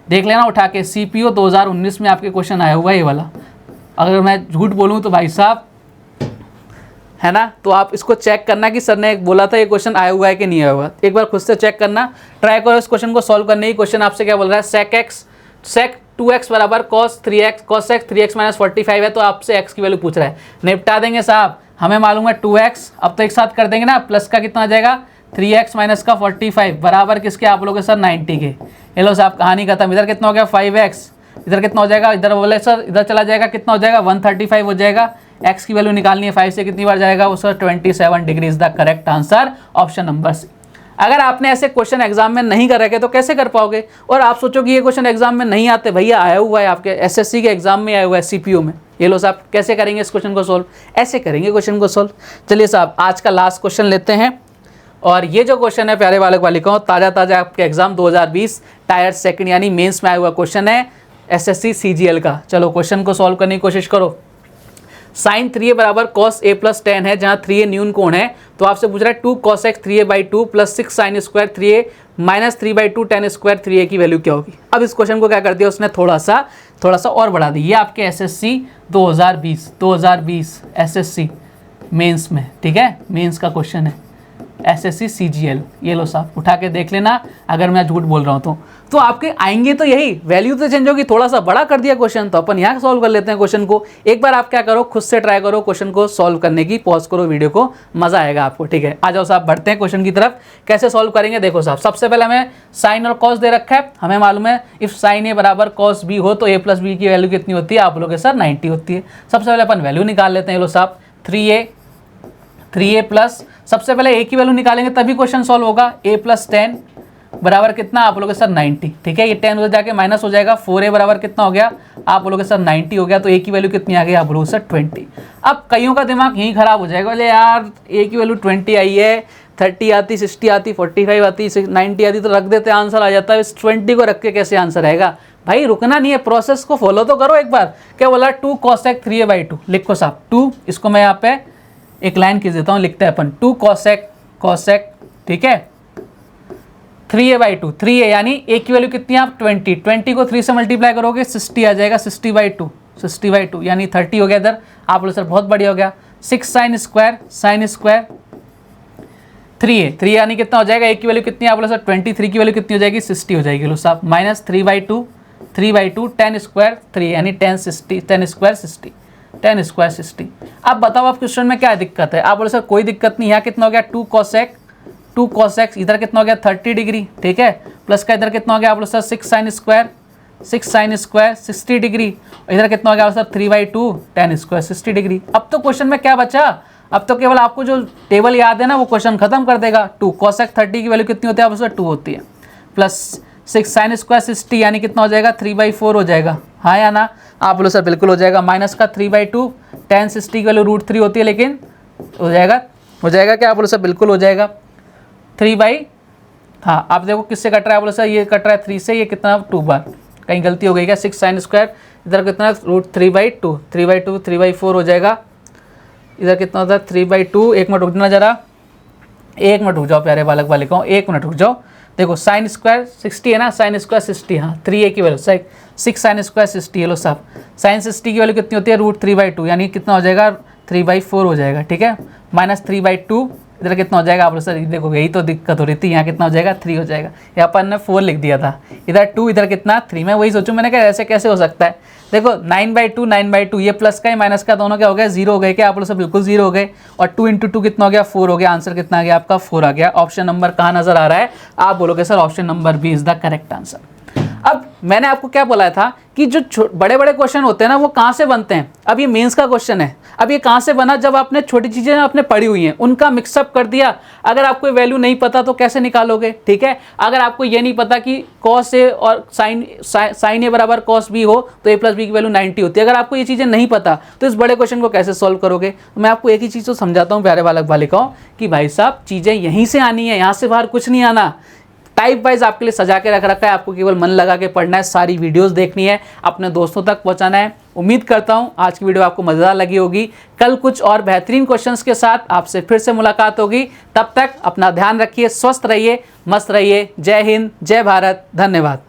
देख लेना उठा के। CPO 2019 में आपके क्वेश्चन आया हुआ है ये वाला। अगर मैं झूठ बोलूँ तो भाई साहब, है ना, तो आप इसको चेक करना कि सर ने बोला था ये क्वेश्चन आया हुआ है कि नहीं आया हुआ। एक बार खुद से चेक करना, ट्राई करो इस क्वेश्चन को सॉल्व करने की। क्वेश्चन आपसे क्या बोल रहा है, sec 2x बराबर cos 3x 3x माइनस 45 है, तो आपसे x की वैल्यू पूछ रहा है। निपटा देंगे साहब, हमें मालूम है 2x, अब तो एक साथ कर देंगे ना। प्लस का कितना आ जाएगा 3x माइनस का 45 बराबर किसके, आप लोग सर 90 के। ये लो साहब कहानी खत्म। इधर कितना हो गया 5x इधर कितना हो जाएगा, इधर बोले सर इधर चला जाएगा, कितना हो जाएगा 135 हो जाएगा। एक्स की वैल्यू निकालनी है, 5 से कितनी बार जाएगा वो sir 27 degree is the correct answer, option number C. अगर आपने ऐसे क्वेश्चन एग्जाम में नहीं कर रखे तो कैसे कर पाओगे। और आप सोचो कि ये क्वेश्चन एग्जाम में नहीं आते, भैया आया हुआ है आपके एसएससी के एग्जाम में आया हुआ है सीपीयू में। ये लो साहब कैसे करेंगे इस क्वेश्चन को सोल्व, ऐसे करेंगे क्वेश्चन को सोल्व। चलिए साहब आज का लास्ट क्वेश्चन लेते हैं, और ये जो क्वेश्चन है प्यारे बालक बालिकाओं, ताज़ा आपके एग्जाम 2020 टायर सेकंड यानी मेंस में आया हुआ क्वेश्चन है एसएससी सीजीएल का। चलो क्वेश्चन को सॉल्व करने की कोशिश करो। साइन 3a बराबर कॉस a प्लस 10 है, जहाँ 3a न्यून कोण है, तो आपसे पूछ रहा है 2 cos x 3a/2 plus 6 sine square 3a minus 3/2 ten square 3a की वैल्यू क्या होगी। अब इस क्वेश्चन को क्या कर दिया उसने, थोड़ा सा और बढ़ा दी। ये आपके एसएससी 2020 एसएससी मेंस में, ठीक है, मेंस का क्वेश्चन है एसएससी सीजीएल। ये लो साहब उठा के देख लेना, अगर मैं झूठ बोल रहा हूँ तो आपके आएंगे तो यही, वैल्यू तो चेंज होगी, थोड़ा सा बड़ा कर दिया क्वेश्चन। तो अपन यहाँ सॉल्व कर लेते हैं क्वेश्चन को। एक बार आप क्या करो, खुद से ट्राई करो क्वेश्चन को सॉल्व करने की, पॉज करो वीडियो को, मजा आएगा आपको, ठीक है। आ जाओ साहब बढ़ते हैं क्वेश्चन की तरफ। कैसे सॉल्व करेंगे देखो साहब, सबसे पहले हमें साइन और कॉस दे रखा है, हमें मालूम है इफ साइन ए बराबर कॉस बी हो तो a प्लस बी की वैल्यू कितनी होती है, आप लोग सर 90 होती है। सबसे पहले अपन वैल्यू निकाल लेते हैं। लो साहब 3a प्लस, सबसे पहले a की वैल्यू निकालेंगे तभी क्वेश्चन सॉल्व होगा। a प्लस 10 बराबर कितना, आप लोग सर 90, ठीक है। ये 10 उधर जाके माइनस हो जाएगा, 4a बराबर कितना हो गया, आप लोग सर 90 हो गया। तो a की वैल्यू कितनी आ गई, आप लोग सर 20। अब कईयों का दिमाग यहीं खराब हो जाएगा, बोले यार a की वैल्यू 20 आई है, 30 आती, 60 आती, 45 आती, 90 आती, तो रख देते आंसर आ जाता है। इस 20 को रख के कैसे आंसर आएगा। भाई रुकना नहीं है, प्रोसेस को फॉलो तो करो एक बार। क्या बोला, 2 cos x 3a/2 लिखो साहब। 2 इसको मैं यहाँ पे एक लाइन खींच देता हूँ, लिखते हैं अपन 2 cos x, ठीक है, 3a/2, 3a यानी a की वैल्यू कितनी है आप 20 को 3 से मल्टीप्लाई करोगे 60 आ जाएगा, 60/2 यानी 30 हो गया इधर। आप बोलो सर बहुत बढ़िया हो गया। 6 साइन स्क्वायर 3a यानी कितना हो जाएगा, a की वैल्यू कितनी है, आप बोलो सर 23 की वैल्यू कितनी हो जाएगी, 60 हो जाएगी। लो साहब माइनस 3/2 10 स्क्वायर 3 यानी 10 स्क्वायर 60। अब बताओ आप क्वेश्चन में क्या दिक्कत है। आप बोले सर कोई दिक्कत नहीं, यहाँ कितना हो गया 2 cos x, इधर कितना हो गया 30 डिग्री, ठीक है, प्लस का इधर कितना हो गया आप लोग सर 6 साइन स्क्वायर 60 डिग्री, इधर कितना हो गया सर 3/2 10 स्क्वायर 60 डिग्री। अब तो क्वेश्चन में क्या बचा, अब तो केवल आपको जो टेबल याद है ना वो क्वेश्चन खत्म कर देगा। 2 cos x 30 की वैल्यू कितनी होती है, आप सर 2 होती है, प्लस 6 साइन स्क्वायर 60 यानी कितना हो जाएगा 3/4 हो जाएगा, हाँ या ना। आप बोलो सर बिल्कुल हो जाएगा। माइनस का 3/2 10 60 की वैल्यू √3 होती है, लेकिन हो जाएगा क्या, आप बोलो सर बिल्कुल हो जाएगा। 3 हाँ आप देखो किससे कट रहा है, आप बोलो सर ये कट रहा है 3 से, ये कितना 2 बार, कहीं गलती हो गई क्या। 6 साइन स्क्वायर इधर कितना √3/2 3/4 हो जाएगा, इधर कितना होता है 3/2। एक मिनट रुकना जरा, एक मिनट रुक जाओ प्यारे बालक बालिकाओं, एक मिनट रुक जाओ। देखो साइन स्क्वायर 60 है ना, साइन स्क्वायर 60, हाँ 3a की वैल्यू 6 साइन स्क्वायर 60 है। लो साहब साइन 60 की वैल्यू कितनी होती है √3/2 यानी कितना हो जाएगा 3/4 हो जाएगा, ठीक है। माइनस 3/2 इधर कितना हो जाएगा, आप लोग सर देखो यही तो दिक्कत हो रही थी, यहाँ कितना हो जाएगा 3 हो जाएगा, यहाँ पर ने 4 लिख दिया था, इधर 2 इधर कितना 3। मैं वही सोचूं, मैंने कहा ऐसे कैसे हो सकता है। देखो 9/2 ये प्लस का ही माइनस का दोनों क्या हो गया 0 हो गए क्या, आप लोग सब बिल्कुल 0 हो गए। और 2 × 2 कितना हो गया 4 हो गया। आंसर कितना आ गया आपका 4 आ गया। ऑप्शन नंबर कहाँ नजर आ रहा है, आप बोलोगे sir option number B is the correct answer. अब मैंने आपको क्या बोला था कि जो बड़े बड़े क्वेश्चन होते हैं ना वो कहाँ से बनते हैं। अब ये मेंस का क्वेश्चन है, अब ये कहाँ से बना, जब आपने छोटी चीज़ें आपने पढ़ी हुई हैं उनका मिक्सअप कर दिया। अगर आपको वैल्यू नहीं पता तो कैसे निकालोगे, ठीक है। अगर आपको ये नहीं पता कि कॉस ए और साइन ए बराबर कॉस बी हो तो a प्लस बी की वैल्यू 90 होती है, अगर आपको ये चीज़ें नहीं पता तो इस बड़े क्वेश्चन को कैसे सॉल्व करोगे। तो मैं आपको एक ही चीज़ तो समझाता हूँ प्यारे बालक बालिकाओं कि भाई साहब चीज़ें यहीं से आनी है, यहाँ से बाहर कुछ नहीं आना। टाइप वाइज आपके लिए सजा के रख रखा है, आपको केवल मन लगा के पढ़ना है, सारी वीडियोस देखनी है, अपने दोस्तों तक पहुंचाना है। उम्मीद करता हूं आज की वीडियो आपको मज़ेदार लगी होगी। कल कुछ और बेहतरीन क्वेश्चंस के साथ आपसे फिर से मुलाकात होगी। तब तक अपना ध्यान रखिए, स्वस्थ रहिए, मस्त रहिए। जय हिंद, जय भारत, धन्यवाद।